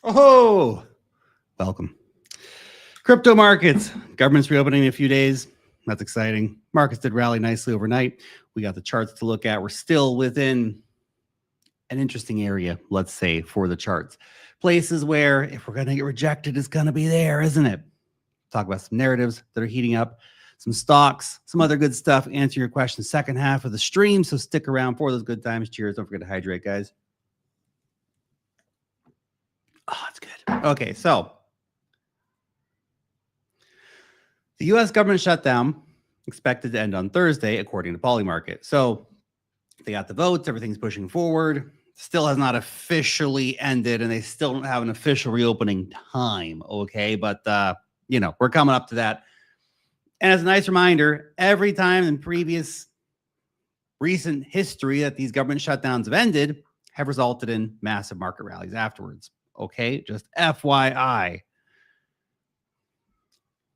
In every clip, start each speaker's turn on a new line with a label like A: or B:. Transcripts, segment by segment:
A: Oh, welcome. Crypto markets. Government's reopening in a few days. That's exciting. Markets did rally nicely overnight. We got the charts to look at. We're still within an interesting area, let's say, for the charts. Places where if we're going to get rejected, it's going to be there, isn't it? Talk about some narratives that are heating up, some stocks, some other good stuff. Answer your questions second half of the stream, so stick around for those good times. Cheers. Don't forget to hydrate, guys. Oh, that's good. Okay, so the U.S. government shutdown expected to end on Thursday, according to Polymarket. So they got the votes. Everything's pushing forward. Still has not officially ended, and they still don't have an official reopening time, okay? But, we're coming up to that. And as a nice reminder, every time in previous recent history that these government shutdowns have ended have resulted in massive market rallies afterwards. Okay, just FYI.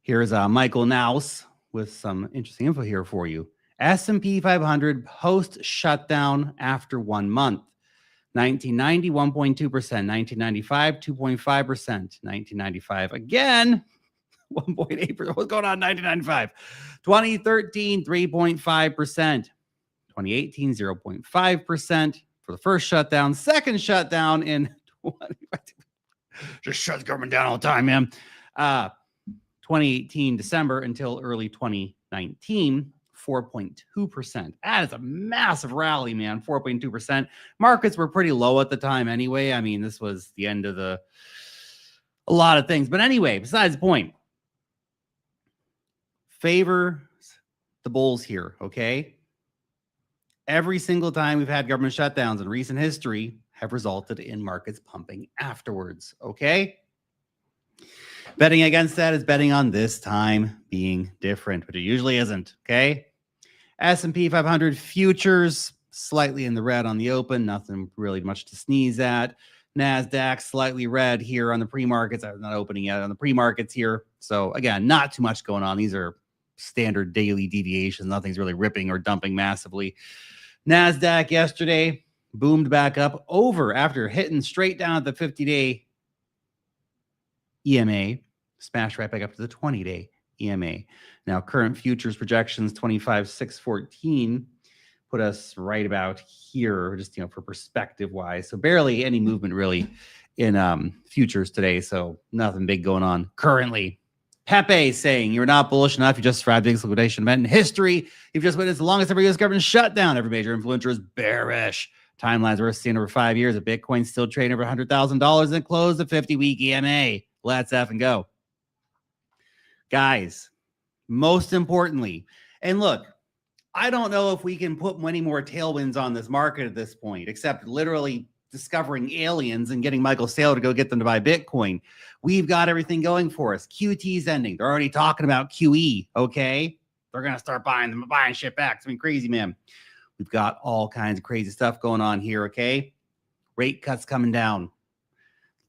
A: Here's Michael Naus with some interesting info here for you. S&P 500 post-shutdown after 1 month. 1990, 1.2%. 1995, 2.5%. 1995, again, 1.8%. What's going on in 1995? 2013, 3.5%. 2018, 0.5% for the first shutdown. Second shutdown in just shut the government down all the time, man. 2018 December until early 2019, 4.2%. That is a massive rally, man. 4.2%. Markets were pretty low at the time anyway. I mean, this was the end of a lot of things. But anyway, besides the point, favor the bulls here, okay? Every single time we've had government shutdowns in recent history have resulted in markets pumping afterwards, okay? Betting against that is betting on this time being different, but it usually isn't, okay? S&P 500 futures slightly in the red on the open, nothing really much to sneeze at. NASDAQ slightly red here on the pre-markets. I'm not opening yet on the pre-markets here. So again, not too much going on. These are standard daily deviations. Nothing's really ripping or dumping massively. NASDAQ yesterday boomed back up over after hitting straight down at the 50-day EMA, smashed right back up to the 20-day EMA. Now, current futures projections, 25,614, put us right about here, just, for perspective-wise. So barely any movement really in futures today. So nothing big going on currently. Pepe saying, you're not bullish enough. You just described the biggest liquidation event in history. You've just witnessed the longest ever U.S. government shutdown. Every major influencer is bearish. Timelines we're seeing over 5 years. A Bitcoin still trading over $100,000 and closed the 50-week EMA. Let's F and go. Guys, most importantly, and look, I don't know if we can put many more tailwinds on this market at this point, except literally discovering aliens and getting Michael Saylor to go get them to buy Bitcoin. We've got everything going for us. QT's ending. They're already talking about QE, okay? They're going to start buying shit back. It's been crazy, man. We've got all kinds of crazy stuff going on here, okay? Rate cuts coming down.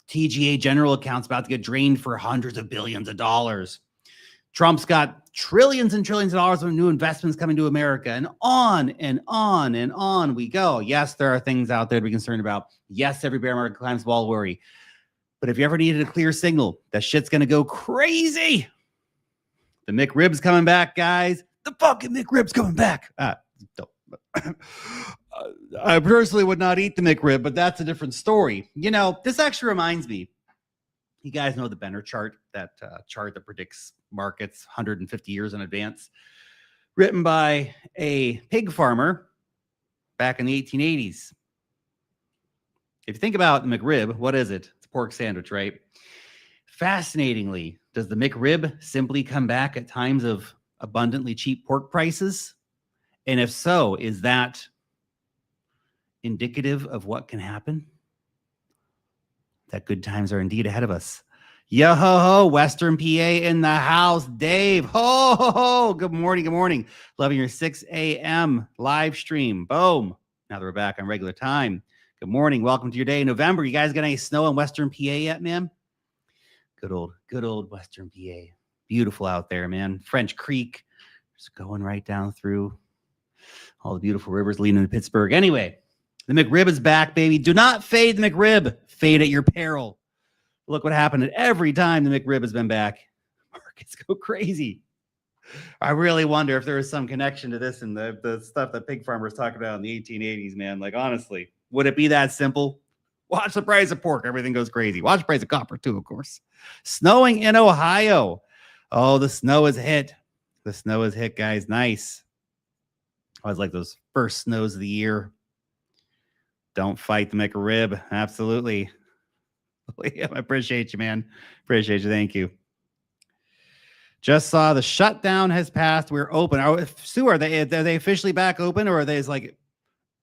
A: TGA general accounts about to get drained for hundreds of billions of dollars. Trump's got trillions and trillions of dollars of new investments coming to America, and on and on and on we go. Yes, there are things out there to be concerned about. Yes, every bear market climbs the wall, worry. But if you ever needed a clear signal that shit's going to go crazy, the McRib's coming back, guys. The fucking McRib's coming back. I personally would not eat the McRib, but that's a different story. This actually reminds me. You guys know the Benner chart, that chart that predicts markets 150 years in advance, written by a pig farmer back in the 1880s. If you think about the McRib, what is it? It's a pork sandwich, right? Fascinatingly, does the McRib simply come back at times of abundantly cheap pork prices? And if so, is that indicative of what can happen? That good times are indeed ahead of us. Yo ho ho, Western PA in the house. Dave, ho ho ho. Good morning, good morning. Loving your 6 a.m. live stream. Boom. Now that we're back on regular time. Good morning. Welcome to your day in November. You guys got any snow in Western PA yet, man? Good old Western PA. Beautiful out there, man. French Creek. Just going right down through all the beautiful rivers leading to Pittsburgh. Anyway, the McRib is back, baby. Do not fade the McRib. Fade at your peril. Look what happened every time the McRib has been back. Markets go crazy. I really wonder if there is some connection to this and the stuff that pig farmers talked about in the 1880s, man. Like, honestly, would it be that simple? Watch the price of pork. Everything goes crazy. Watch the price of copper, too, of course. Snowing in Ohio. Oh, the snow is hit. The snow is hit, guys. Nice. I always like those first snows of the year. Don't fight the McRib. Absolutely. Liam, I appreciate you, man. Appreciate you. Thank you. Just saw the shutdown has passed. We're open. Sue, are they officially back open, or are they like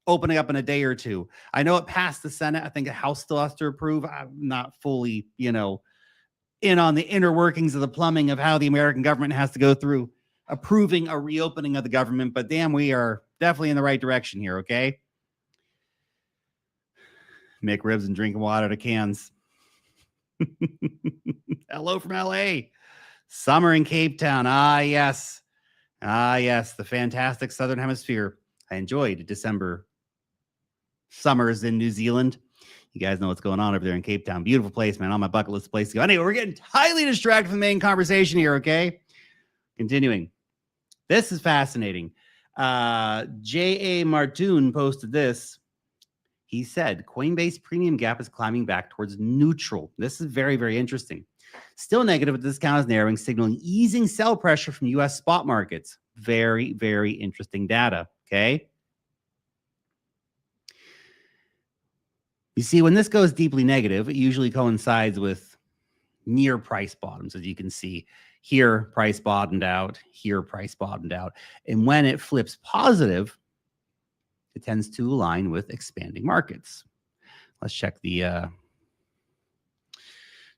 A: opening up in a day or two? I know it passed the Senate. I think the House still has to approve. I'm not fully, in on the inner workings of the plumbing of how the American government has to go through approving a reopening of the government. But damn, we are definitely in the right direction here, okay? Make ribs and drinking water to cans. Hello from LA. Summer in Cape Town. Ah, yes. The fantastic Southern Hemisphere. I enjoyed December summers in New Zealand. You guys know what's going on over there in Cape Town. Beautiful place, man. On my bucket list place to go. Anyway, we're getting highly distracted from the main conversation here, okay? Continuing. This is fascinating. J.A. Martoon posted this. He said, Coinbase premium gap is climbing back towards neutral. This is very, very interesting. Still negative, but the discount is narrowing, signaling easing sell pressure from U.S. spot markets. Very, very interesting data, okay? You see, when this goes deeply negative, it usually coincides with near price bottoms, as you can see. Here, price bottomed out. Here, price bottomed out. And when it flips positive, it tends to align with expanding markets. Let's check the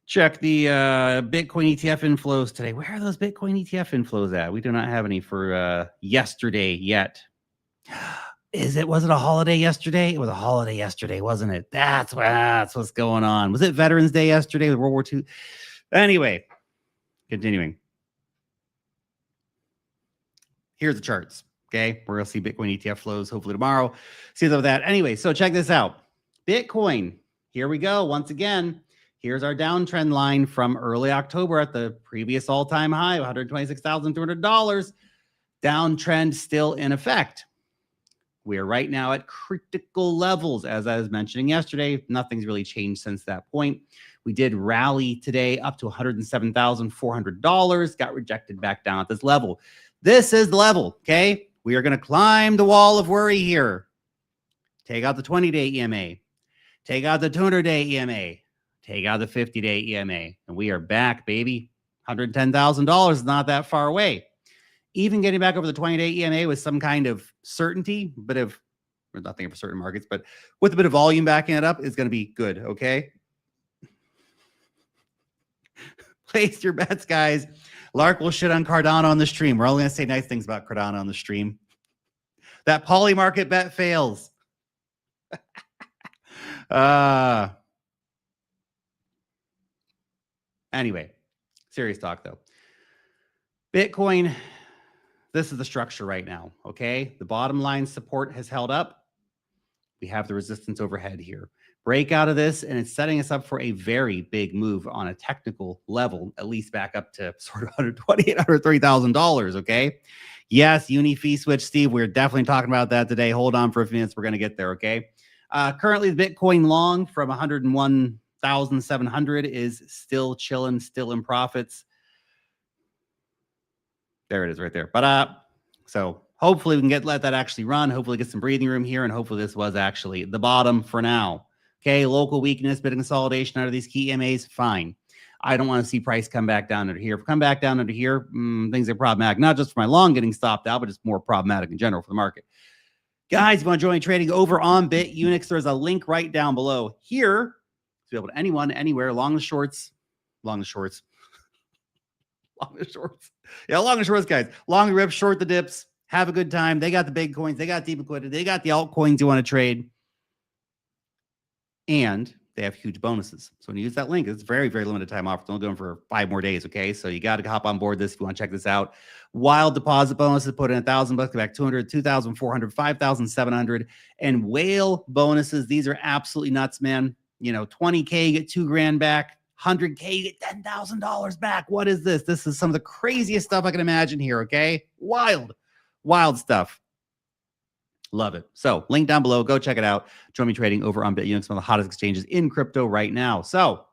A: Bitcoin ETF inflows today. Where are those Bitcoin ETF inflows at? We do not have any for yesterday yet. Was it a holiday yesterday? It was a holiday yesterday, wasn't it? That's what's going on. Was it Veterans Day yesterday with World War II? Anyway, continuing. Here's the charts. Okay, we're going to see Bitcoin ETF flows hopefully tomorrow. See about that. Anyway, so check this out. Bitcoin, here we go. Once again, here's our downtrend line from early October at the previous all-time high, $126,200. Downtrend still in effect. We are right now at critical levels. As I was mentioning yesterday, nothing's really changed since that point. We did rally today up to $107,400, got rejected back down at this level. This is the level, okay? We are going to climb the wall of worry here. Take out the 20-day EMA. Take out the 200-day EMA. Take out the 50-day EMA. And we are back, baby. $110,000 is not that far away. Even getting back over the 20-day EMA with some kind of certainty, or nothing for certain markets, but with a bit of volume backing it up is going to be good, okay? Place your bets, guys. Lark will shit on Cardano on the stream. We're only going to say nice things about Cardano on the stream. That poly market bet fails. Anyway, serious talk, though. Bitcoin, this is the structure right now, okay? The bottom line support has held up. We have the resistance overhead here. Break out of this, and it's setting us up for a very big move on a technical level, at least back up to sort of $128,000, $130,000, okay? Yes, uni fee switch, Steve. We're definitely talking about that today. Hold on for a few minutes. We're going to get there, okay? Currently, the Bitcoin long from 101,700 is still chilling, still in profits. There it is right there. But so hopefully we can let that actually run. Hopefully get some breathing room here, and hopefully this was actually the bottom for now. Okay, local weakness, bit of consolidation out of these key EMAs, fine. I don't want to see price come back down under here. If we come back down under here, things are problematic, not just for my long getting stopped out, but just more problematic in general for the market. Guys, if you want to join trading over on Bitunix, there's a link right down below here to be able to anyone, anywhere, long the shorts. Yeah, long the shorts, guys. Long the rips, short the dips. Have a good time. They got the big coins. They got deep liquidity. They got the altcoins you want to trade. And they have huge bonuses. So when you use that link, it's very, very limited time offer. It's only going for 5 more days, okay? So you got to hop on board this if you want to check this out. Wild deposit bonuses, put in $1,000, get back 200, 2,400, 5,700. And whale bonuses, these are absolutely nuts, man. 20K, you get $2,000 back. 100K, you get $10,000 back. What is this? This is some of the craziest stuff I can imagine here, okay? Wild stuff. Love it. So link down below. Go check it out. Join me trading over on Bitunix, one of the hottest exchanges in crypto right now. So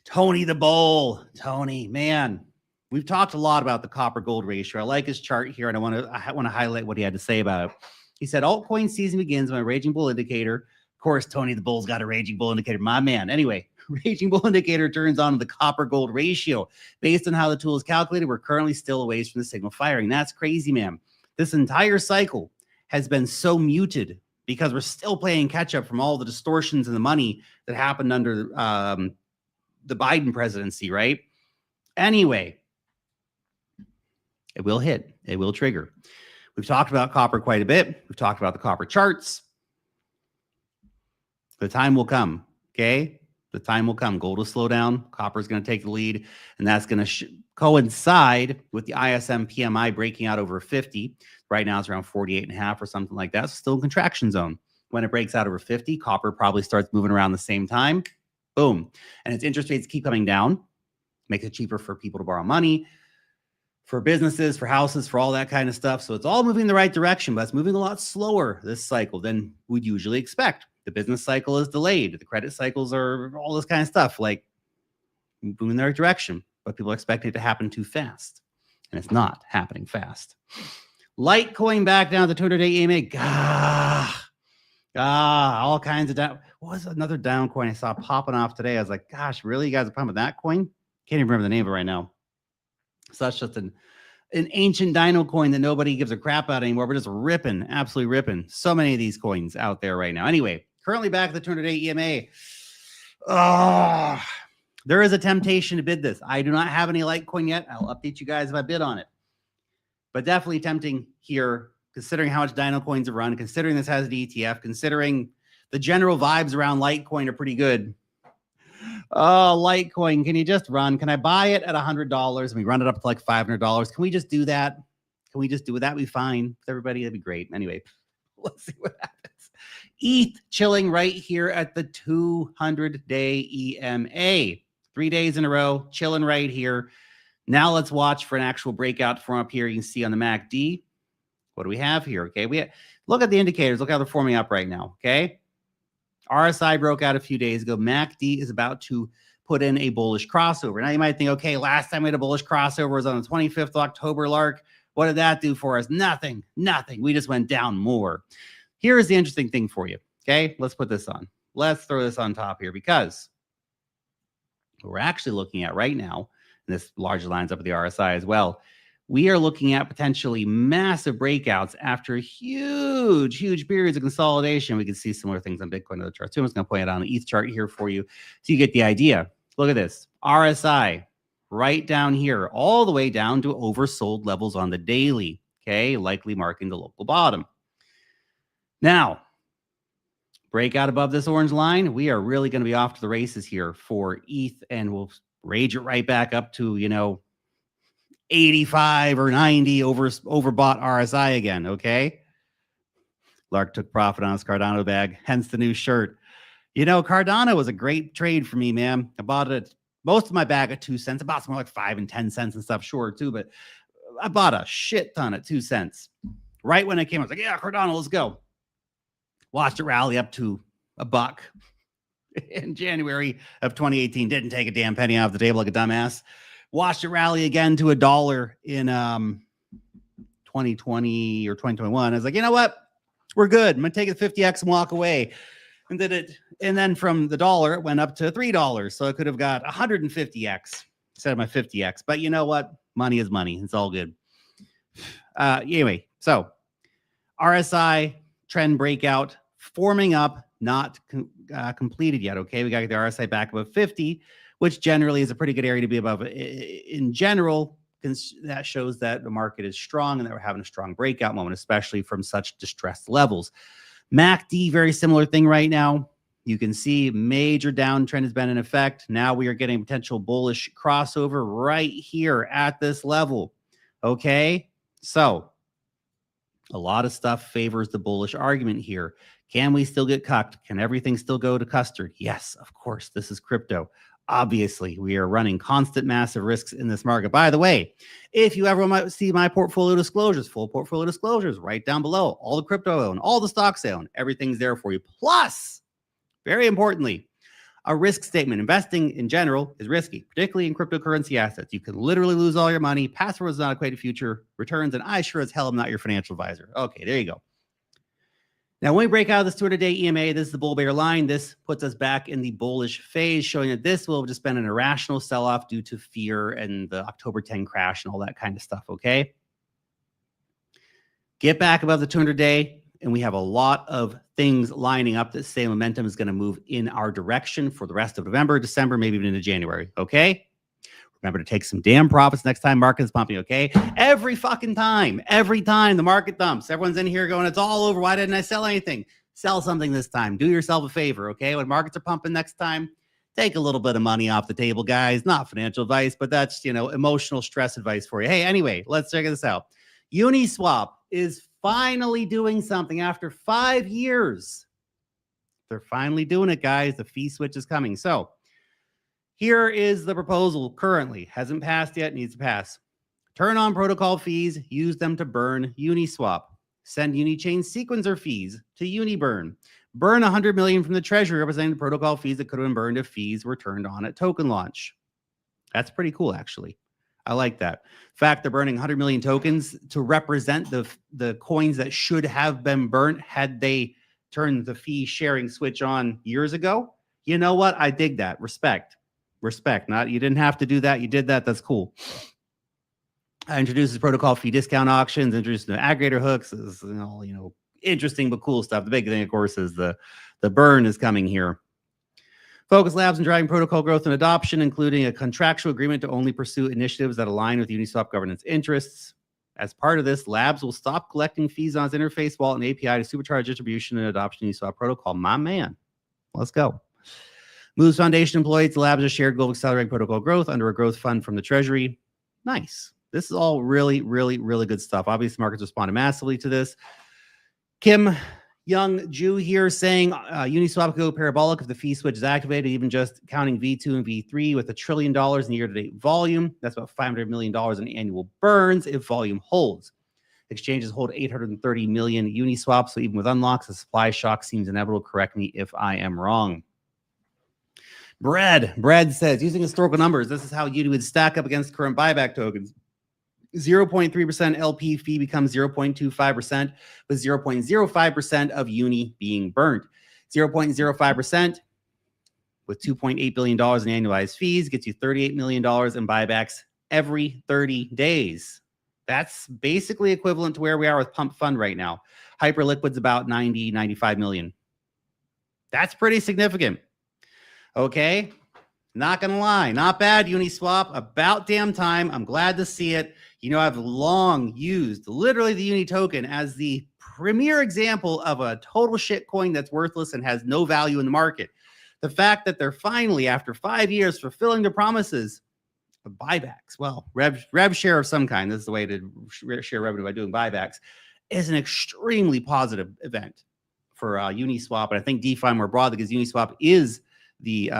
A: Tony the Bull. Tony, man, we've talked a lot about the copper gold ratio. I like his chart here, and I want to highlight what he had to say about it. He said, altcoin season begins when a raging bull indicator. Of course, Tony the Bull's got a raging bull indicator, my man. Anyway, raging bull indicator turns on the copper gold ratio. Based on how the tool is calculated, we're currently still a ways from the signal firing. That's crazy, man. This entire cycle has been so muted because we're still playing catch up from all the distortions in the money that happened under the Biden presidency, right? Anyway, it will hit. It will trigger. We've talked about copper quite a bit. We've talked about the copper charts. The time will come, okay? The time will come. Gold will slow down. Copper is going to take the lead, and that's going to coincide with the ISM PMI breaking out over 50. Right now, it's around 48.5 or something like that. So still in contraction zone. When it breaks out over 50, copper probably starts moving around the same time. Boom. And its interest rates keep coming down. Makes it cheaper for people to borrow money, for businesses, for houses, for all that kind of stuff. So it's all moving in the right direction, but it's moving a lot slower this cycle than we'd usually expect. The business cycle is delayed. The credit cycles are all this kind of stuff, like moving in the right direction, but people expect it to happen too fast. And it's not happening fast. Litecoin back down to the 200-day EMA. All kinds of down. What was another down coin I saw popping off today? I was like, gosh, really? You guys are pumping with that coin? Can't even remember the name of it right now. So that's just an ancient dino coin that nobody gives a crap about anymore. We're just ripping, absolutely ripping. So many of these coins out there right now. Anyway, currently back at the 200-day EMA. There is a temptation to bid this. I do not have any Litecoin yet. I'll update you guys if I bid on it. But definitely tempting here, considering how much dino coins have run, considering this has an ETF, considering the general vibes around Litecoin are pretty good. Oh, Litecoin, can you just run? Can I buy it at $100 and we run it up to like $500? Can we just do that? Can we just do it? That'd be fine with everybody. That'd be great. Anyway, let's see what happens. ETH chilling right here at the 200-day EMA. 3 days in a row, chilling right here. Now let's watch for an actual breakout from up here. You can see on the MACD. What do we have here? Okay, look at the indicators. Look how they're forming up right now. Okay. RSI broke out a few days ago. MACD is about to put in a bullish crossover. Now you might think, okay, last time we had a bullish crossover was on the 25th of October, Lark. What did that do for us? Nothing. We just went down more. Here's the interesting thing for you. Okay, let's put this on. Let's throw this on top here because what we're actually looking at right now, and this largely lines up with the RSI as well, we are looking at potentially massive breakouts after huge periods of consolidation. We can see similar things on Bitcoin and other charts. So I'm just going to point it on the ETH chart here for you so you get the idea. Look at this. RSI right down here, all the way down to oversold levels on the daily, okay, likely marking the local bottom. Now, breakout above this orange line, we are really going to be off to the races here for ETH, and we'll rage it right back up to, 85 or 90 overbought RSI again, okay? Lark took profit on his Cardano bag, hence the new shirt. Cardano was a great trade for me, man. I bought it, most of my bag at 2 cents. I bought some like 5 and 10 cents and stuff, sure, too, but I bought a shit ton at 2 cents. Right when it came, I was like, yeah, Cardano, let's go. Watched it rally up to $1 in January of 2018. Didn't take a damn penny off the table like a dumbass. Watched it rally again to $1 in 2020 or 2021. I was like, you know what? We're good. I'm going to take it 50x and walk away. And did it. And then from the dollar, it went up to $3. So I could have got 150x instead of my 50x. But you know what? Money is money. It's all good. Anyway, so RSI trend breakout forming up, not completed yet. Okay, we got to get the RSI back above 50, which generally is a pretty good area to be above. In general, that shows that the market is strong and that we're having a strong breakout moment, especially from such distressed levels. MACD, very similar thing right now. You can see major downtrend has been in effect. Now we are getting potential bullish crossover right here at this level. Okay, so a lot of stuff favors the bullish argument here. Can we still get cucked? Can everything still go to custard? Yes, of course. This is crypto. Obviously, we are running constant massive risks in this market. By the way, if you ever want to see my portfolio disclosures, full portfolio disclosures, right down below, all the crypto I own, all the stocks I own, everything's there for you. Plus, very importantly, a risk statement. Investing in general is risky, particularly in cryptocurrency assets. You can literally lose all your money. Past does not equate to future returns, and I sure as hell am not your financial advisor. Okay, there you go. Now, when we break out of this 200-day EMA, this is the bull bear line. This puts us back in the bullish phase, showing that this will have just been an irrational sell-off due to fear and the October 10 crash and all that kind of stuff, okay? Get back above the 200-day, and we have a lot of things lining up that say momentum is going to move in our direction for the rest of November, December, maybe even into January, okay? Remember to take some damn profits next time market is pumping, okay? Every time the market dumps, everyone's in here going, it's all over. Why didn't I sell anything? Sell something this time. Do yourself a favor, okay? When markets are pumping next time, take a little bit of money off the table, guys. Not financial advice, but that's, emotional stress advice for you. Hey, anyway, let's check this out. Uniswap is finally doing something after 5 years. They're finally doing it, guys. The fee switch is coming. So, here is the proposal currently. Hasn't passed yet, needs to pass. Turn on protocol fees, use them to burn Uniswap. Send Unichain sequencer fees to Uniburn. Burn 100 million from the treasury representing the protocol fees that could have been burned if fees were turned on at token launch. That's pretty cool, actually. I like that. In fact, they're burning 100 million tokens to represent the coins that should have been burnt had they turned the fee sharing switch on years ago. You know what? I dig that. Respect. Not you didn't have to do that. You did that. That's cool. Introduces protocol fee discount auctions, introduces the aggregator hooks, is interesting but cool stuff. The big thing, of course, is the burn is coming here. Focus labs on driving protocol growth and adoption, including a contractual agreement to only pursue initiatives that align with Uniswap governance interests. As part of this, labs will stop collecting fees on its interface, wallet, and API to supercharge distribution and adoption of Uniswap protocol. My man, let's go. Moves Foundation employees to labs a shared goal of accelerating protocol growth under a growth fund from the treasury. Nice. This is all really, really, really good stuff. Obviously, markets responded massively to this. Kim Young Ju here saying Uniswap could go parabolic if the fee switch is activated, even just counting V2 and V3 with $1 trillion in year-to-date volume. That's about $500 million in annual burns if volume holds. Exchanges hold 830 million Uniswap, so even with unlocks, the supply shock seems inevitable. Correct me if I am wrong. Brad says, using historical numbers, this is how Uni would stack up against current buyback tokens. 0.3% LP fee becomes 0.25%, with 0.05% of Uni being burnt. 0.05% with $2.8 billion in annualized fees gets you $38 million in buybacks every 30 days. That's basically equivalent to where we are with Pump Fund right now. Hyperliquid's about 95 million. That's pretty significant. Okay, not gonna lie, not bad, Uniswap. About damn time. I'm glad to see it. I've long used literally the Uni token as the premier example of a total shit coin that's worthless and has no value in the market. The fact that they're finally, after 5 years, fulfilling their promises of buybacks, well, rev share of some kind, this is the way to share revenue by doing buybacks, is an extremely positive event for Uniswap. And I think DeFi more broadly, because Uniswap is the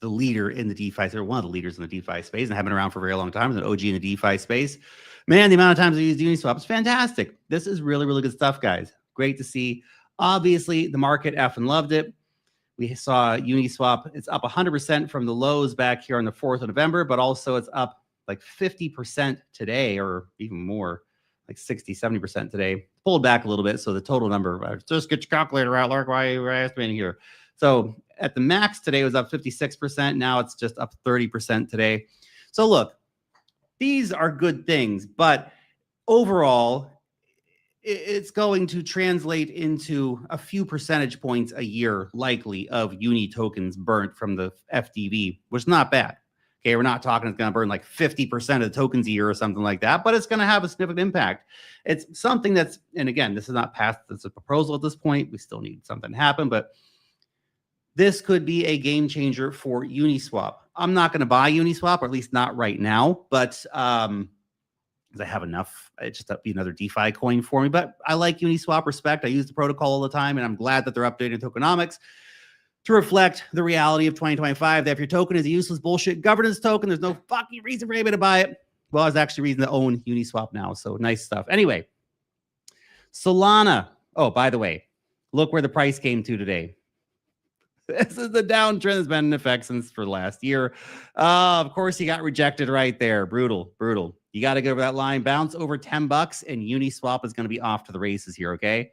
A: leader in the DeFi. They're one of the leaders in the DeFi space and have been around for a very long time. As an OG in the DeFi space. Man, the amount of times I used Uniswap is fantastic. This is really, really good stuff, guys. Great to see. Obviously, the market effing loved it. We saw Uniswap. It's up 100% from the lows back here on the 4th of November, but also it's up like 50% today, or even more, like 60, 70% today. Pulled back a little bit, so the total number, just get your calculator out, Lark, why are you estimating here? So at the max today, it was up 56%. Now it's just up 30% today. So look, these are good things, but overall, it's going to translate into a few percentage points a year, likely, of Uni tokens burnt from the FDV, which is not bad. Okay, we're not talking it's going to burn like 50% of the tokens a year or something like that, but it's going to have a significant impact. It's something that's, and again, this is not passed as a proposal at this point. We still need something to happen, but this could be a game changer for Uniswap. I'm not going to buy Uniswap, or at least not right now, but because I have enough, it's just be another DeFi coin for me. But I like Uniswap. Respect. I use the protocol all the time, and I'm glad that they're updating tokenomics to reflect the reality of 2025, that if your token is a useless bullshit governance token, there's no fucking reason for anybody to buy it. Well, there's actually reason to own Uniswap now. So nice stuff. Anyway, Solana. Oh, by the way, look where the price came to today. This is the downtrend that's been in effect since for the last year. Of course, he got rejected right there. Brutal, brutal. You got to go over that line, bounce over $10, and Uniswap is going to be off to the races here, okay?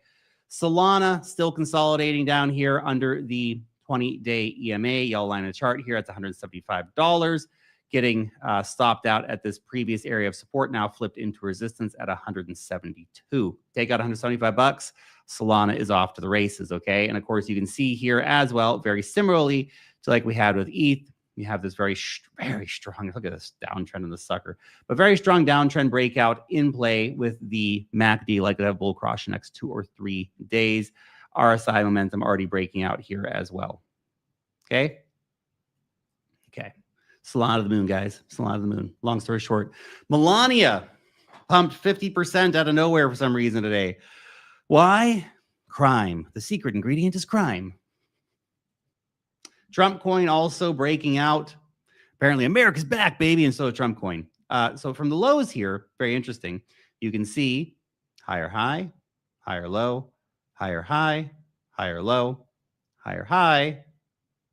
A: Solana still consolidating down here under the 20-day EMA. Y'all line a chart here. It's $175. Getting stopped out at this previous area of support, now flipped into resistance at 172. Take out $175. Solana is off to the races, okay? And of course, you can see here as well, very similarly to like we had with ETH, you have this very strong, look at this downtrend in the sucker, but very strong downtrend breakout in play with the MACD, like to have bull cross the next 2 or 3 days. RSI momentum already breaking out here as well, okay? Okay. Solana to the moon, guys. Solana to the moon. Long story short, Melania pumped 50% out of nowhere for some reason today. Why? Crime. The secret ingredient is crime. Trump coin also breaking out. Apparently, America's back, baby, and so is Trump coin. So from the lows here, very interesting. You can see higher high, higher low, higher high, higher low, higher high,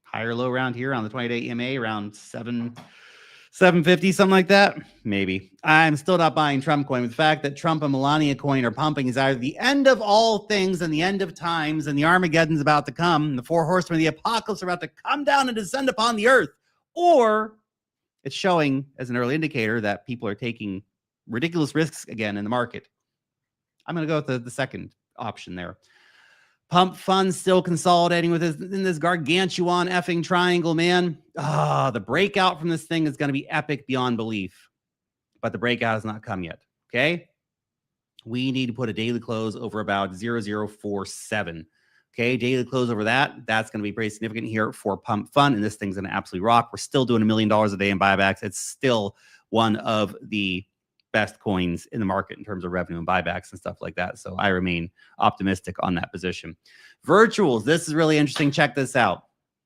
A: higher low around here on the 20-day EMA, around 750, something like that. Maybe. I'm still not buying Trump coin. The fact that Trump and Melania coin are pumping is either the end of all things and the end of times, and the Armageddon's about to come, and the 4 horsemen of the apocalypse are about to come down and descend upon the earth, or it's showing as an early indicator that people are taking ridiculous risks again in the market. I'm going to go with the second option there. Pump funds still consolidating with in this gargantuan effing triangle, man. The breakout from this thing is going to be epic beyond belief. But the breakout has not come yet, okay? We need to put a daily close over about 0047. Okay, daily close over that. That's going to be pretty significant here for Pump Fund, and this thing's going to absolutely rock. We're still doing $1 million a day in buybacks. It's still one of the best coins in the market in terms of revenue and buybacks and stuff like that. So I remain optimistic on that position. Virtuals, this is really interesting. Check this out.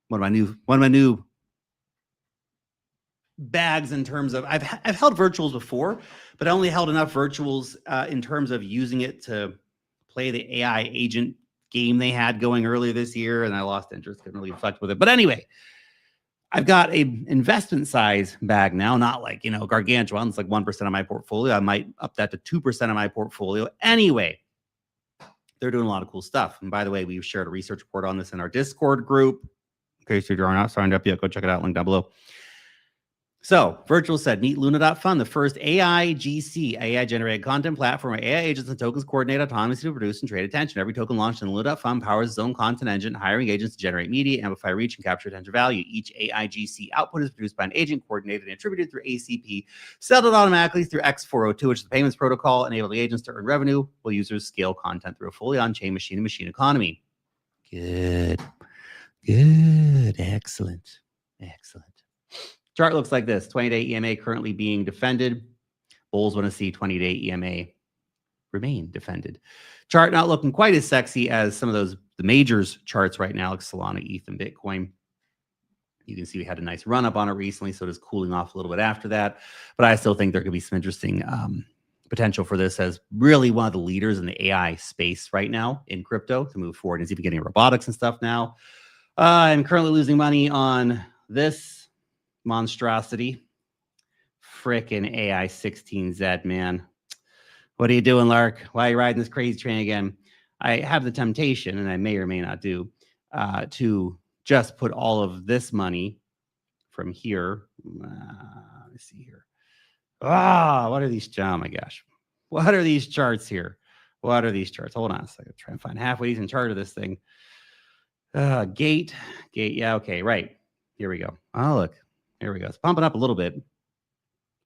A: One of my new bags in terms of I've held virtuals before, but I only held enough virtuals in terms of using it to play the AI agent game they had going earlier this year, and I lost interest, couldn't really reflect with it. But anyway, I've got a investment size bag now, not like, gargantuan. It's like 1% of my portfolio. I might up that to 2% of my portfolio. Anyway, they're doing a lot of cool stuff. And by the way, we've shared a research report on this in our Discord group. In case you're not signed up yet, go check it out. Link down below. So, Virtual said, meet Luna.fund, the first AI-GC, AI-generated content platform where AI agents and tokens coordinate autonomously to produce and trade attention. Every token launched in Luna.fund powers its own content engine, hiring agents to generate media, amplify reach, and capture attention value. Each AI-GC output is produced by an agent, coordinated and attributed through ACP, settled automatically through X402, which is the payments protocol, enabling agents to earn revenue while users scale content through a fully on-chain machine-to-machine economy. Good. Excellent. Chart looks like this. 20-day EMA currently being defended. Bulls want to see 20-day EMA remain defended. Chart not looking quite as sexy as some of the majors charts right now, like Solana, ETH, and Bitcoin. You can see we had a nice run up on it recently, so it is cooling off a little bit after that. But I still think there could be some interesting potential for this as really one of the leaders in the AI space right now in crypto to move forward. It's even getting robotics and stuff now. I'm currently losing money on this monstrosity. Frickin' AI 16Z, man. What are you doing, Lark? Why are you riding this crazy train again? I have the temptation, and I may or may not do, to just put all of this money from here. Let me see here. What are these? Oh my gosh. What are these charts here? What are these charts? Hold on a second. Try and find halfway decent chart of this thing. Gate. Yeah, okay, right. Here we go. Oh, look. Here we go. It's pumping up a little bit.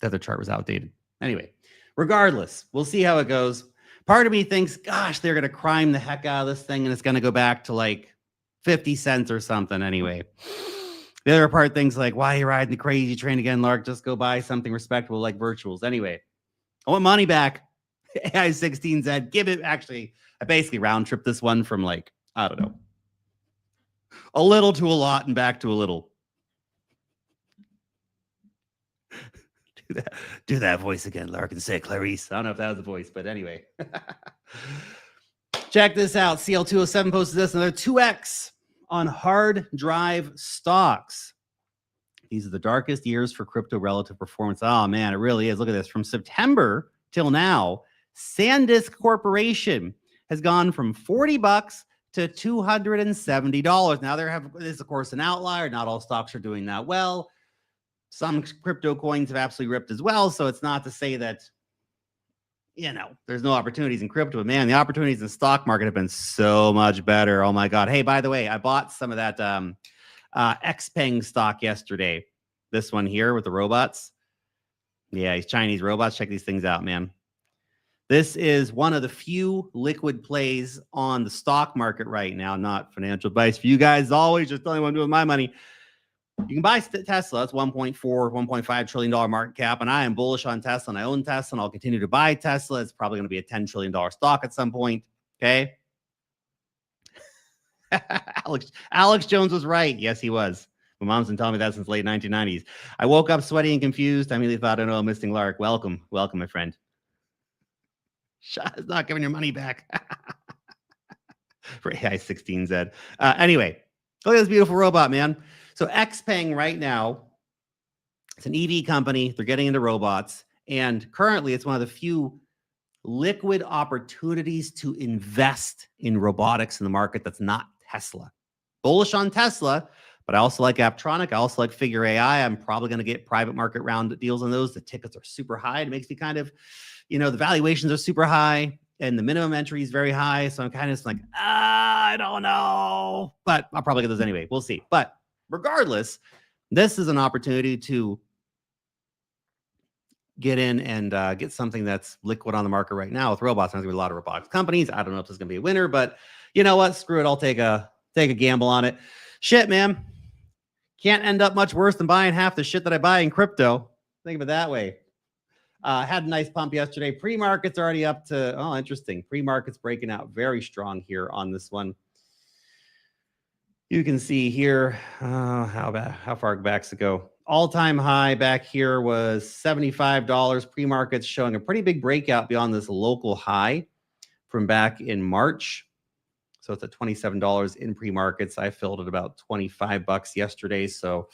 A: The other chart was outdated. Anyway, regardless, we'll see how it goes. Part of me thinks, gosh, they're going to crime the heck out of this thing, and it's going to go back to like 50 cents or something anyway. The other part thinks like, why are you riding the crazy train again, Lark? Just go buy something respectable like virtuals. Anyway, I want money back. AI 16Z, give it. Actually, I basically round trip this one from like, I don't know, A little to a lot and back to a little. Do that voice again, Lark, and say Clarice. I don't know if that was the voice, but anyway. Check this out. CL207 posted this, another 2x on hard drive stocks. These are the darkest years for crypto relative performance. Oh, man, it really is. Look at this. From September till now, SanDisk Corporation has gone from $40 to $270. Now, this is, of course, an outlier. Not all stocks are doing that well. Some crypto coins have absolutely ripped as well. So it's not to say that, there's no opportunities in crypto. But man, the opportunities in the stock market have been so much better. Oh, my God. Hey, by the way, I bought some of that Xpeng stock yesterday. This one here with the robots. Yeah, these Chinese robots. Check these things out, man. This is one of the few liquid plays on the stock market right now. Not financial advice for you guys. Always just telling you what I'm doing with my money. You can buy Tesla. It's $1.4, $1.5 trillion market cap. And I am bullish on Tesla. And I own Tesla. And I'll continue to buy Tesla. It's probably going to be a $10 trillion stock at some point. Okay. Alex Jones was right. Yes, he was. My mom's been telling me that since late 1990s. I woke up sweaty and confused. I immediately thought, I'm missing Lark. Welcome, my friend. Shot is not giving your money back. For AI16Z. Anyway, look at this beautiful robot, man. So Xpeng right now, it's an EV company. They're getting into robots. And currently, it's one of the few liquid opportunities to invest in robotics in the market that's not Tesla. Bullish on Tesla, but I also like Aptronic. I also like Figure AI. I'm probably going to get private market round deals on those. The tickets are super high. It makes me kind of, the valuations are super high and the minimum entry is very high. So I'm kind of just like, I don't know, but I'll probably get those anyway. We'll see. But regardless, this is an opportunity to get in and get something that's liquid on the market right now with robots. There's going to be a lot of robotics companies. I don't know if this is going to be a winner, but you know what? Screw it. I'll take a gamble on it. Shit, man. Can't end up much worse than buying half the shit that I buy in crypto. Think of it that way. Had a nice pump yesterday. Pre-market's already up to, interesting. Pre-market's breaking out very strong here on this one. You can see here, how far back to go. All-time high back here was $75. Pre-market's showing a pretty big breakout beyond this local high from back in March. So it's at $27 in pre-markets. I filled at about $25 yesterday. So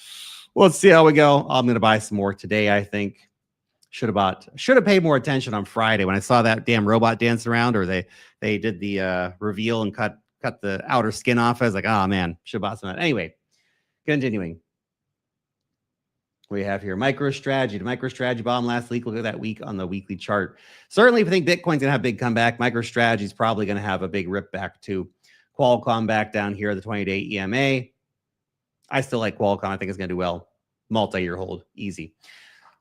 A: let's see how we go. I'm going to buy some more today, I think. Should have paid more attention on Friday when I saw that damn robot dancing around, or they did the reveal and cut the outer skin off. I was like, oh man, should have bought some of that. Anyway, continuing. We have here MicroStrategy. The MicroStrategy bottom last week. Look at that week on the weekly chart. Certainly, if you think Bitcoin's gonna have a big comeback, MicroStrategy is probably gonna have a big rip back too. Qualcomm back down here, the 20-day EMA. I still like Qualcomm. I think it's gonna do well. Multi-year hold, easy.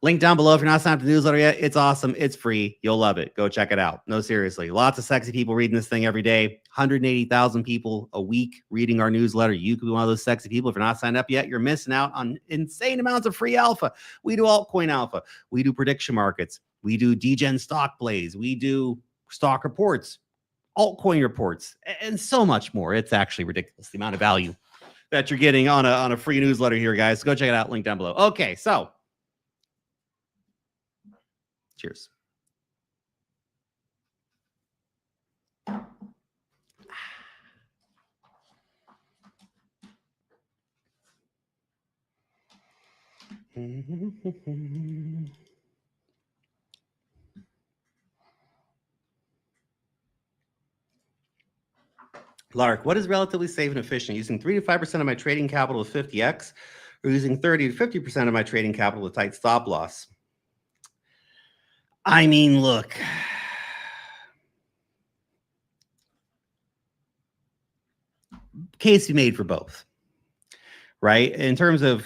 A: Link down below if you're not signed up to the newsletter yet. It's awesome. It's free. You'll love it. Go check it out. No, seriously. Lots of sexy people reading this thing every day. 180,000 people a week reading our newsletter. You could be one of those sexy people. If you're not signed up yet, you're missing out on insane amounts of free alpha. We do altcoin alpha. We do prediction markets. We do degen stock plays. We do stock reports, altcoin reports, and so much more. It's actually ridiculous, the amount of value that you're getting on a free newsletter here, guys. Go check it out. Link down below. Okay, so cheers. Lark, what is relatively safe and efficient? Using 3 to 5% of my trading capital with 50x, or using 30 to 50% of my trading capital with tight stop loss? I mean, look, case be made for both, right? In terms of,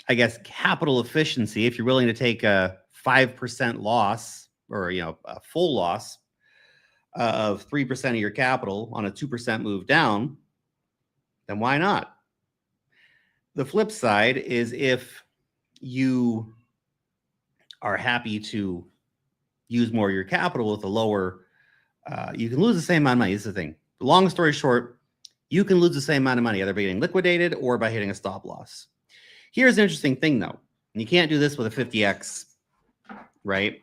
A: I guess, capital efficiency, if you're willing to take a 5% loss or, a full loss of 3% of your capital on a 2% move down, then why not? The flip side is if you are happy to use more of your capital with a lower, you can lose the same amount of money. This is the thing. Long story short, you can lose the same amount of money either by getting liquidated or by hitting a stop loss. Here's an interesting thing though. And you can't do this with a 50x, right?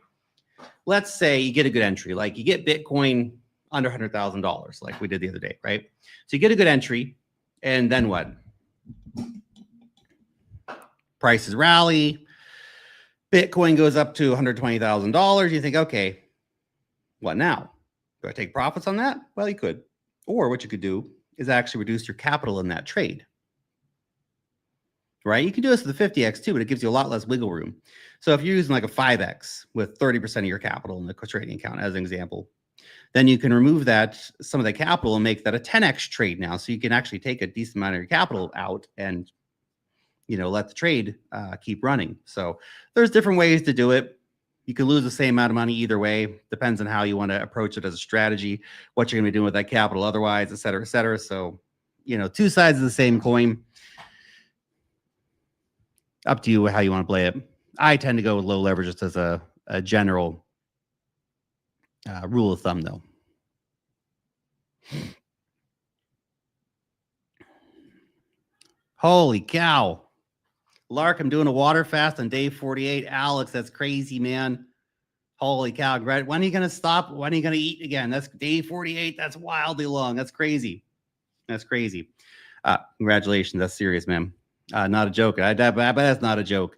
A: Let's say you get a good entry, like you get Bitcoin under $100,000, like we did the other day, right? So you get a good entry, and then what? Prices rally, Bitcoin goes up to $120,000. You think, okay, what now? Do I take profits on that? Well, you could. Or what you could do is actually reduce your capital in that trade. Right? You can do this with the 50x too, but it gives you a lot less wiggle room. So if you're using like a 5x with 30% of your capital in the trading account, as an example, then you can remove that, some of the capital, and make that a 10x trade now. So you can actually take a decent amount of your capital out and, you know, let the trade keep running. So there's different ways to do it. You can lose the same amount of money either way. Depends on how you want to approach it as a strategy, what you're going to be doing with that capital otherwise, et cetera, et cetera. So, you know, two sides of the same coin. Up to you how you want to play it. I tend to go with low leverage just as a general rule of thumb, though. Holy cow. Lark, I'm doing a water fast on day 48. Alex, that's crazy, man. Holy cow. When are you going to stop? When are you going to eat again? That's day 48. That's wildly long. That's crazy. That's crazy. Congratulations. That's serious, man. Not a joke. But that's not a joke.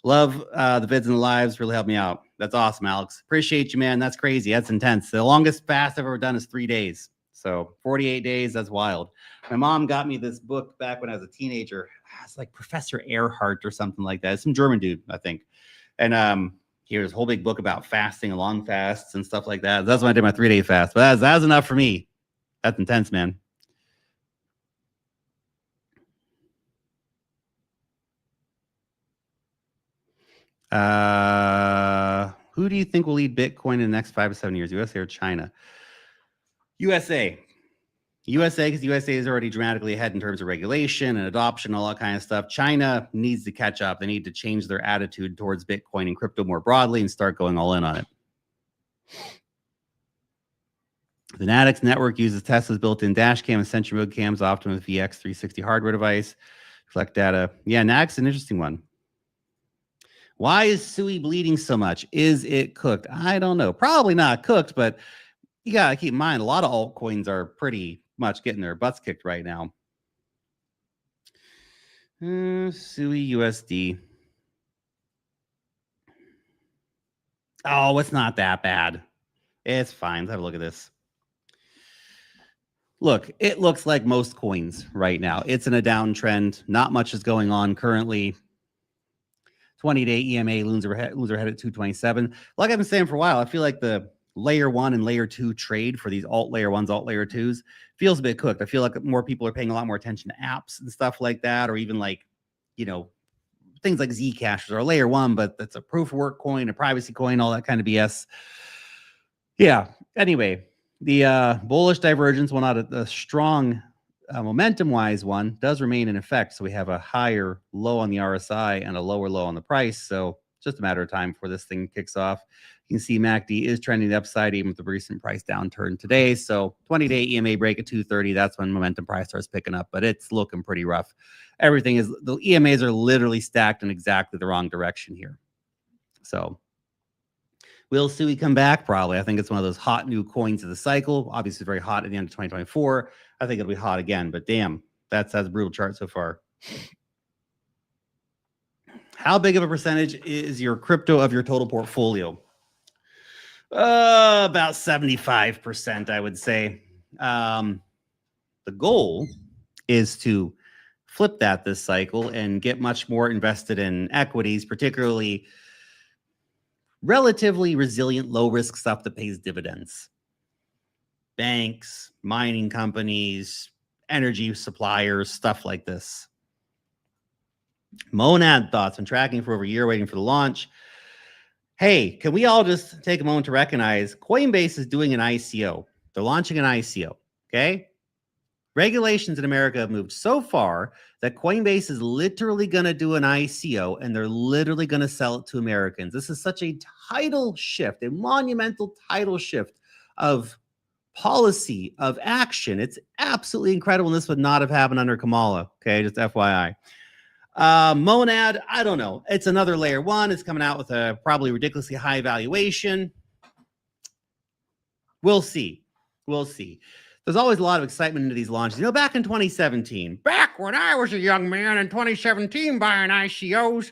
A: Love the vids and the lives. Really helped me out. That's awesome, Alex. Appreciate you, man. That's crazy. That's intense. The longest fast I've ever done is 3 days. So 48 days. That's wild. My mom got me this book back when I was a teenager. It's like Professor Earhart or something like that. It's some German dude, I think. And here's a whole big book about fasting and long fasts and stuff like that. That's when I did my 3-day fast. But that's enough for me. That's intense, man. Who do you think will lead Bitcoin in the next 5 to 7 years, USA or China? USA. USA, because USA is already dramatically ahead in terms of regulation and adoption, all that kind of stuff. China needs to catch up. They need to change their attitude towards Bitcoin and crypto more broadly and start going all in on it. The Natix network uses Tesla's built-in dash cam and sentry mode cams, often with VX360 hardware device. Collect data. Yeah, Natix is an interesting one. Why is Sui bleeding so much? Is it cooked? I don't know. Probably not cooked, but you got to keep in mind, a lot of altcoins are pretty much getting their butts kicked right now. Sui USD. Oh, it's not that bad. It's fine. Let's have a look at this. Look, it looks like most coins right now. It's in a downtrend. Not much is going on currently. 20-day EMA loser head at 227. Like I've been saying for a while, I feel like the layer 1 and layer 2 trade for these alt layer 1s, alt layer 2s feels a bit cooked. I feel like more people are paying a lot more attention to apps and stuff like that, or even like, you know, things like Zcash are layer 1, but that's a proof of work coin, a privacy coin, all that kind of BS. Yeah. Anyway, the bullish divergence, well, not a strong momentum-wise one, does remain in effect. So we have a higher low on the RSI and a lower low on the price. So it's just a matter of time before this thing kicks off. You can see MACD is trending the upside even with the recent price downturn today. So 20-day EMA break at 230. That's when momentum price starts picking up, but it's looking pretty rough. Everything is, the EMAs are literally stacked in exactly the wrong direction here. So will Sui come back? Probably. I think it's one of those hot new coins of the cycle. Obviously very hot at the end of 2024. I think it'll be hot again, but damn, that's a brutal chart so far. How big of a percentage is your crypto of your total portfolio? About 75%, I would say. The goal is to flip that this cycle and get much more invested in equities, particularly relatively resilient, low-risk stuff that pays dividends. Banks, mining companies, energy suppliers, stuff like this. Monad thoughts. I'm tracking for over a year, waiting for the launch. Hey, can we all just take a moment to recognize Coinbase is doing an ICO. They're launching an ICO, okay? Regulations in America have moved so far that Coinbase is literally going to do an ICO and they're literally going to sell it to Americans. This is such a tidal shift, a monumental tidal shift of policy of action. It's absolutely incredible. And this would not have happened under Kamala. Okay, just FYI. Monad, I don't know. It's another layer one. It's coming out with a probably ridiculously high valuation. We'll see. We'll see. There's always a lot of excitement into these launches. You know, back in 2017, back when I was a young man in 2017 buying ICOs,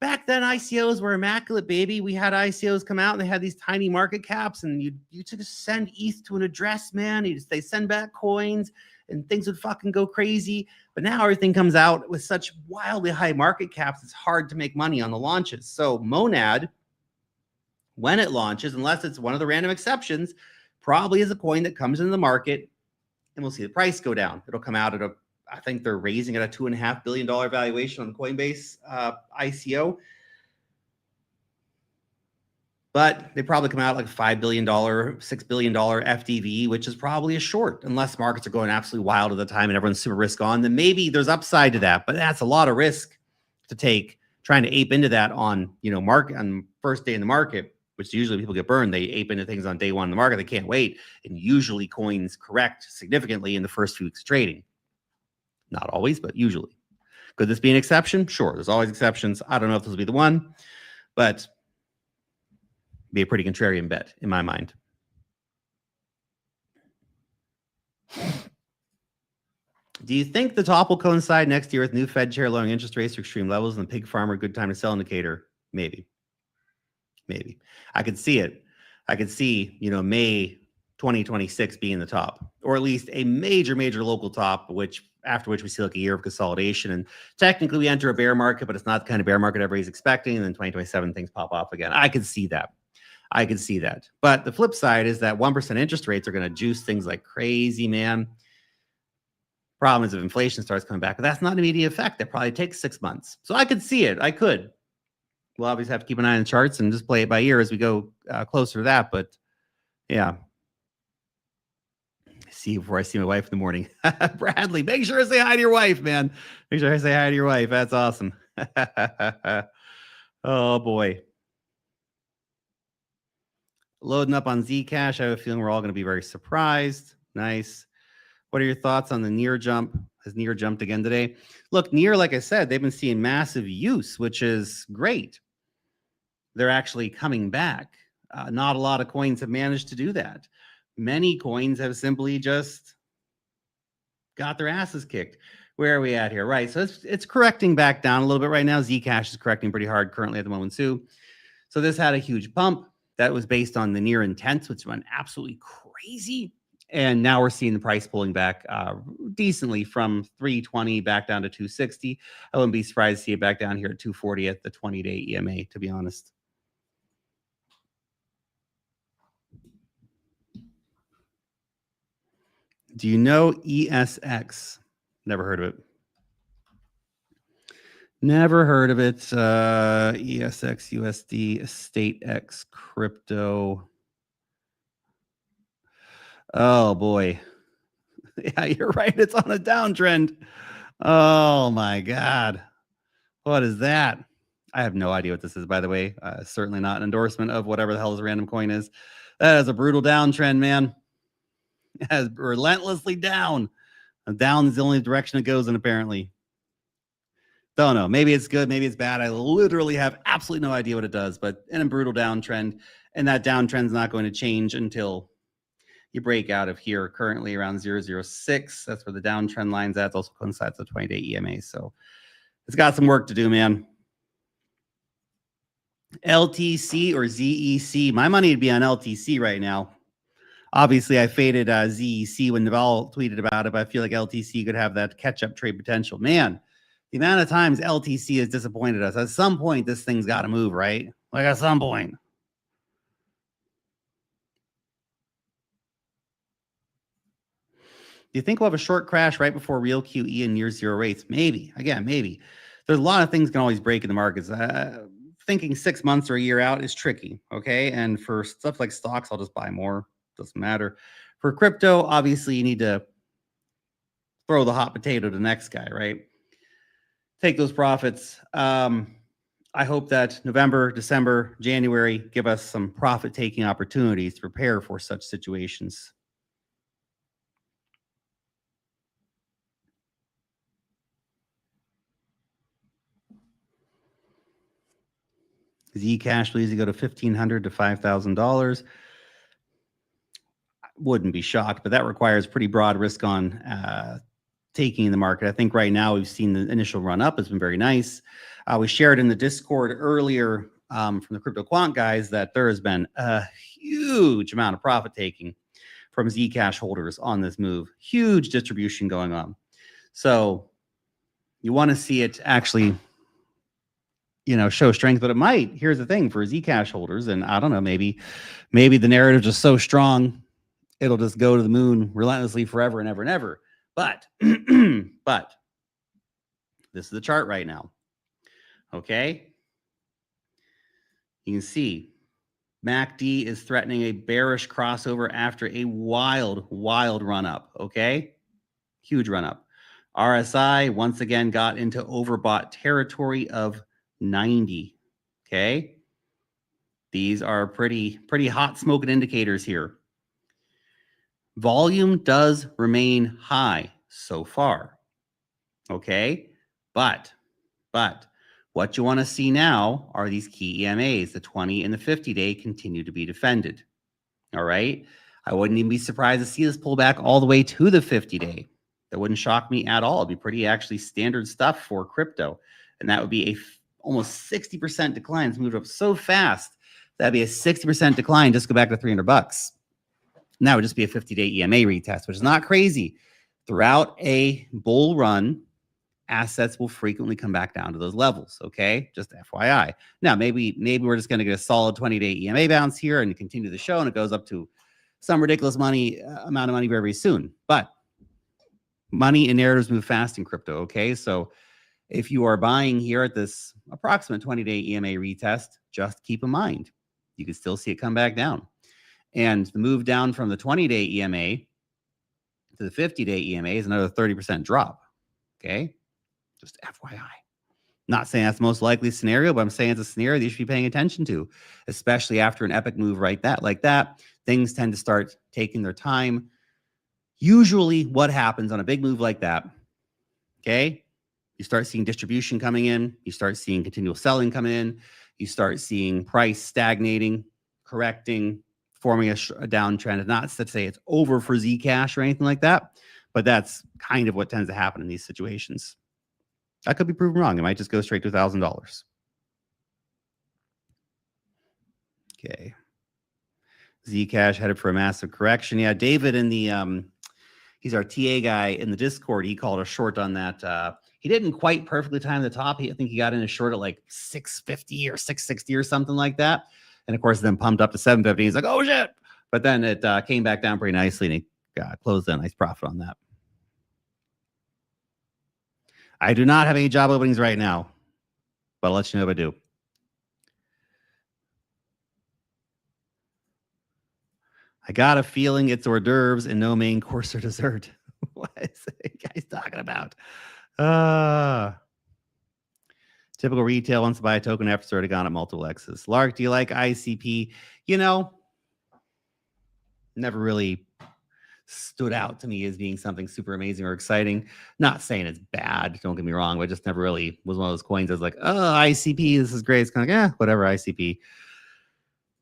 A: back then ICOs were immaculate, baby. We had ICOs come out and they had these tiny market caps, and you just send ETH to an address, man. They send back coins and things would fucking go crazy. But now everything comes out with such wildly high market caps, it's hard to make money on the launches. So Monad, when it launches, unless it's one of the random exceptions, probably is a coin that comes into the market, and we'll see the price go down. It'll come out at I think they're raising at a $2.5 billion valuation on the Coinbase ICO. But they probably come out like $5 billion, $6 billion FDV, which is probably a short, unless markets are going absolutely wild at the time and everyone's super risk on. Then maybe there's upside to that, but that's a lot of risk to take trying to ape into that on, market on first day in the market, which usually people get burned. They ape into things on day one in the market. They can't wait. And usually coins correct significantly in the first few weeks of trading. Not always, but usually. Could this be an exception? Sure. There's always exceptions. I don't know if this will be the one, but be a pretty contrarian bet in my mind. Do you think the top will coincide next year with new Fed chair lowering interest rates to extreme levels and the pig farmer good time to sell indicator? Maybe. I could see it. I could see, May 2026 being the top, or at least a major local top, after which we see like a year of consolidation. And technically we enter a bear market, but it's not the kind of bear market everybody's expecting. And then 2027 things pop off again. I could see that. But the flip side is that 1% interest rates are going to juice things like crazy, man. Problem is if inflation starts coming back, but that's not an immediate effect. That probably takes 6 months. So I could see it. I could. We'll obviously have to keep an eye on the charts and just play it by ear as we go closer to that. But yeah. See before I see my wife in the morning. Bradley, make sure I say hi to your wife, man. Make sure I say hi to your wife. That's awesome. Oh, boy. Loading up on Zcash. I have a feeling we're all going to be very surprised. Nice. What are your thoughts on the near jump? Has near jumped again today? Look, near, like I said, they've been seeing massive use, which is great. They're actually coming back. Not a lot of coins have managed to do that. Many coins have simply just got their asses kicked. Where are we at here? Right. So it's correcting back down a little bit right now. Zcash is correcting pretty hard currently at the moment too. So this had a huge bump that was based on the near intents, which went absolutely crazy. And now we're seeing the price pulling back decently from 320 back down to 260. I wouldn't be surprised to see it back down here at 240 at the 20-day EMA, to be honest. Do you know ESX? Never heard of it. Never heard of it. ESX, USD, Estate X, crypto. Oh, boy. Yeah, you're right. It's on a downtrend. Oh, my God. What is that? I have no idea what this is, by the way. Certainly not an endorsement of whatever the hell this random coin is. That is a brutal downtrend, man. It has relentlessly down. Down is the only direction it goes in, apparently. Don't know. Maybe it's good. Maybe it's bad. I literally have absolutely no idea what it does, but in a brutal downtrend. And that downtrend is not going to change until you break out of here, currently around 0.006. That's where the downtrend line's at. It also coincides with 20-day EMA. So it's got some work to do, man. LTC or ZEC. My money would be on LTC right now. Obviously, I faded ZEC when Naval tweeted about it, but I feel like LTC could have that catch-up trade potential. Man, the amount of times LTC has disappointed us. At some point, this thing's got to move, right? Like at some point. Do you think we'll have a short crash right before real QE and near zero rates? Maybe. Again, maybe. There's a lot of things can always break in the markets. Thinking 6 months or a year out is tricky, okay? And for stuff like stocks, I'll just buy more. Doesn't matter. For crypto, obviously, you need to throw the hot potato to the next guy, right? Take those profits. I hope that November, December, January give us some profit-taking opportunities to prepare for such situations. Zcash will easily go to $1,500 to $5,000. Wouldn't be shocked, but that requires pretty broad risk on taking in the market. I think right now we've seen the initial run up has been very nice. We shared in the Discord earlier from the Crypto Quant guys that there has been a huge amount of profit taking from Zcash holders on this move. Huge distribution going on. So you want to see it actually, show strength, but it might. Here's the thing for Zcash holders, and I don't know, maybe the narrative is just so strong, it'll just go to the moon relentlessly forever and ever and ever. But, but this is the chart right now. Okay. You can see MACD is threatening a bearish crossover after a wild run up. Okay. Huge run up. RSI once again got into overbought territory of 90. Okay. These are pretty hot smoking indicators here. Volume does remain high so far. Okay. But what you want to see now are these key EMAs. The 20 and the 50-day continue to be defended. All right. I wouldn't even be surprised to see this pull back all the way to the 50-day. That wouldn't shock me at all. It'd be pretty actually standard stuff for crypto. And that would be a almost 60% decline. It's moved up so fast. That'd be a 60% decline. Just go back to $300. And that would just be a 50-day EMA retest, which is not crazy. Throughout a bull run, assets will frequently come back down to those levels. Okay, just FYI. Now, maybe we're just going to get a solid 20-day EMA bounce here and continue the show, and it goes up to some ridiculous amount of money very, very soon. But money and narratives move fast in crypto. Okay, so if you are buying here at this approximate 20-day EMA retest, just keep in mind you can still see it come back down. And the move down from the 20-day EMA to the 50-day EMA is another 30% drop. Okay, just FYI. Not saying that's the most likely scenario, but I'm saying it's a scenario that you should be paying attention to, especially after an epic move like that. Things tend to start taking their time. Usually what happens on a big move like that, okay, you start seeing distribution coming in, you start seeing continual selling come in, you start seeing price stagnating, correcting, forming a downtrend. And not to say it's over for Zcash or anything like that, but that's kind of what tends to happen in these situations. I could be proven wrong. It might just go straight to $1,000. Okay. Zcash headed for a massive correction. Yeah, David in the he's our TA guy in the Discord. He called a short on that. He didn't quite perfectly time the top. I think he got in a short at like 650 or 660 or something like that. And of course, then pumped up to 750. He's like, oh shit. But then it came back down pretty nicely, and he closed a nice profit on that. I do not have any job openings right now, but I'll let you know if I do. I got a feeling it's hors d'oeuvres and no main course or dessert. What is that guy's talking about? Typical retail wants to buy a token after it's already gone at multiple X's. Lark, do you like ICP? Never really stood out to me as being something super amazing or exciting. Not saying it's bad, don't get me wrong, but just never really was one of those coins that's like, oh, ICP, this is great. It's kind of like, whatever, ICP. You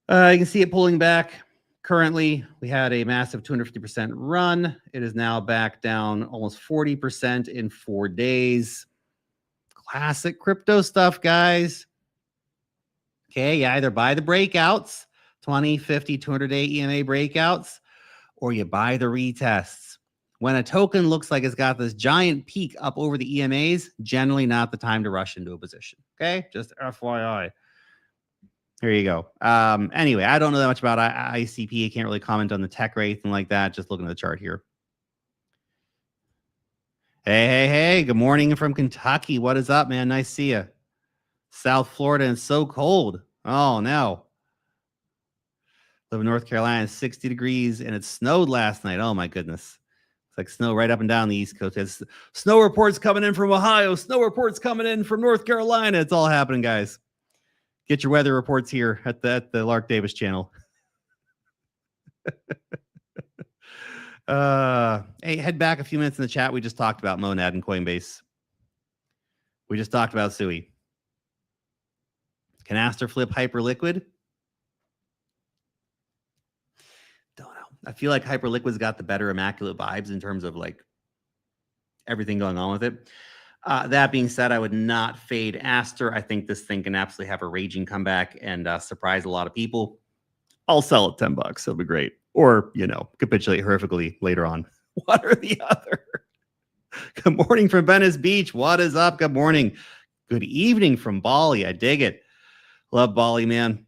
A: can see it pulling back. Currently, we had a massive 250% run. It is now back down almost 40% in 4 days. Classic crypto stuff, guys. Okay, you either buy the breakouts, 20, 50, 200-day EMA breakouts, or you buy the retests. When a token looks like it's got this giant peak up over the EMAs, generally not the time to rush into a position. Okay, just FYI. Here you go. Anyway, I don't know that much about ICP. I can't really comment on the tech or anything like that. Just looking at the chart here. Hey. Good morning from Kentucky. What is up, man? Nice to see you. South Florida and so cold. Oh, no. Live in North Carolina, 60 degrees, and it snowed last night. Oh, my goodness. It's like snow right up and down the East Coast. It's snow reports coming in from Ohio. Snow reports coming in from North Carolina. It's all happening, guys. Get your weather reports here at the Lark Davis channel. Hey, head back a few minutes in the chat. We just talked about Monad and Coinbase. We just talked about Sui. Can Aster flip Hyperliquid? Don't know. I feel like Hyperliquid's got the better immaculate vibes in terms of like everything going on with it. That being said, I would not fade Aster. I think this thing can absolutely have a raging comeback and surprise a lot of people. I'll sell it $10. It'll be great. Or, you know, capitulate horrifically later on. One or the other. Good morning from Venice Beach. What is up? Good morning. Good evening from Bali. I dig it. Love Bali, man.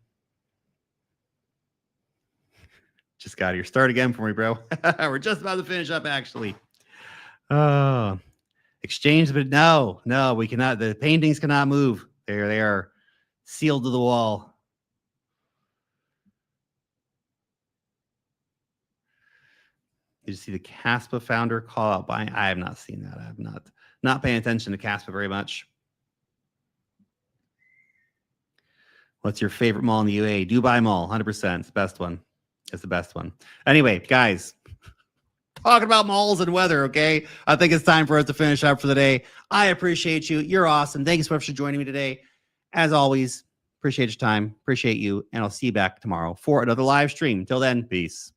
A: Just got here. Start again for me, bro. We're just about to finish up, actually. Exchange, but no, we cannot. The paintings cannot move. They are sealed to the wall. Did you see the Caspa founder call out buying? I have not seen that. I have not paying attention to Caspa very much. What's your favorite mall in the UAE? Dubai Mall, 100%. It's the best one. It's the best one. Anyway, guys, talking about malls and weather, okay? I think it's time for us to finish up for the day. I appreciate you. You're awesome. Thank you so much for joining me today. As always, appreciate your time. Appreciate you. And I'll see you back tomorrow for another live stream. Until then, peace.